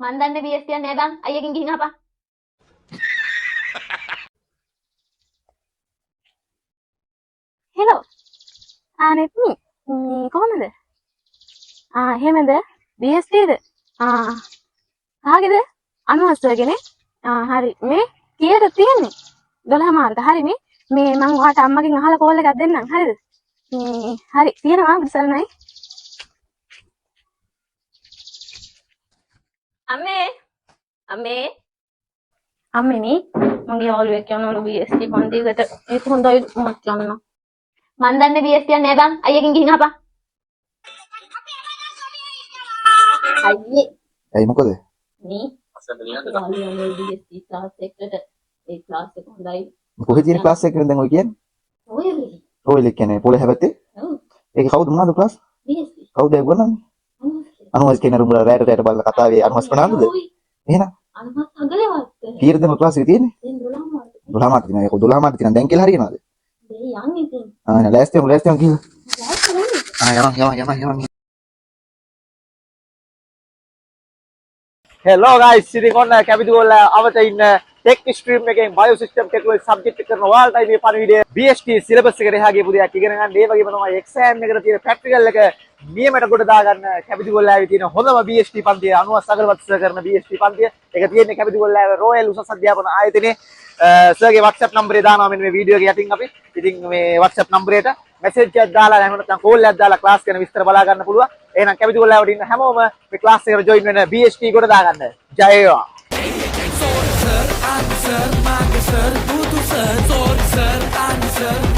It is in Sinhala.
මන් දන්නේ BS තියන්නේ නැහැ බං. අයියගෙන් ගිහින් අහපන්. හෙලෝ. නෙත්නි. කොහමද? එහෙමද? BS ද? කාගේද? අනුහස්වගේනේ. හරි. මේ කීයද තියෙන්නේ? 12 මාර්ක. හරි මේ මං ඔයාට අම්මගෙන් අහලා කෝල් එකක් දෙන්නම්. හරිද? හරි. තියෙනවා බුදුසරණයි. අම්මේ මේ මගේ යාළුවෙක් යනවා BST පන්තියකට. ඒක හොඳයි මත් යන්න. මන් දන්නේ BST යන්නේ නැහැ බං. අයියගෙන් ගිහින් අහපන්. අයියේ. ඇයි මොකද? මේ යාළුවෝ BST ක්ලාස් එකට ඒ ක්ලාස් එක හොඳයි. කොහෙද තියෙන ක්ලාස් එකකට දැන් ඔය කියන්නේ? ඔයලේ. ඔයල කියන්නේ පොළ හැබැත්තේ? ඔව්. ඒක කවුද මොනවාද ක්ලාස්? BST. කවුද ඒක ගන්නන්නේ? අනුහස් කියන රුඹල රැට බලලා කතාවේ අනුහස් ප්‍රනාන්දුද? එහෙනම් අනුහස් අගලේවත්. කීයද මේ ක්ලාස් එකේ තියෙන්නේ? දැන් 12 මාර්ක. 12 මාර්ක තියෙනවා. ඒක 12 මාර්ක තියෙනවා. දැන් කියලා හරියනවද? මේ යන්නේ ඉතින්. ලෑස්ති යමු කියලා. යමන්. Hello guys, ඉතින් ඔන්න කැපිටිගෝල්ල අවත ඉන්න ටෙක් ස්ට්‍රීම් එකෙන් බයෝ සිස්ටම් ටෙක්නොලොජි සබ්ජෙක්ට් එක කරන ඔයාලටයි මේ පණිවිඩය. BST සිලබස් එකට එහා ගිය පුදයක් ඉගෙන ගන්න. ඒ වගේම තමයි එක්සෑම් එකට තියෙන ප්‍රැක්ටිකල් එක නියමයට කොට දාගන්න කැපිටිගෝල්ල ආවේ තියෙන හොඳම BST පන්තිය 90 අගරවත් සර් කරන BST පන්තිය. ඒක තියෙන්නේ කැපිටිගෝල්ල ආවේ රොයල් උසස් අධ්‍යාපන ආයතනයේ. සර්ගේ WhatsApp නම්බරේ දානවා මෙන්න මේ වීඩියෝ එක යටින් අපි. ඉතින් මේ WhatsApp නම්බරේට මැසේජ් එකක් දාලා එහෙම නැත්නම් කෝල් එකක් දාලා ක්ලාස් ගැන විස්තර බලා ගන්න පුළුවන්. එහෙනම් කැපිටිගෝල්ල ආවට ඉන්න හැමෝම මේ ක්ලාස් එකට ජොයින් වෙන්න BST කොට දාගන්න. ජය වේවා. Sir, answer, my sir, budu sir, sorry sir, answer.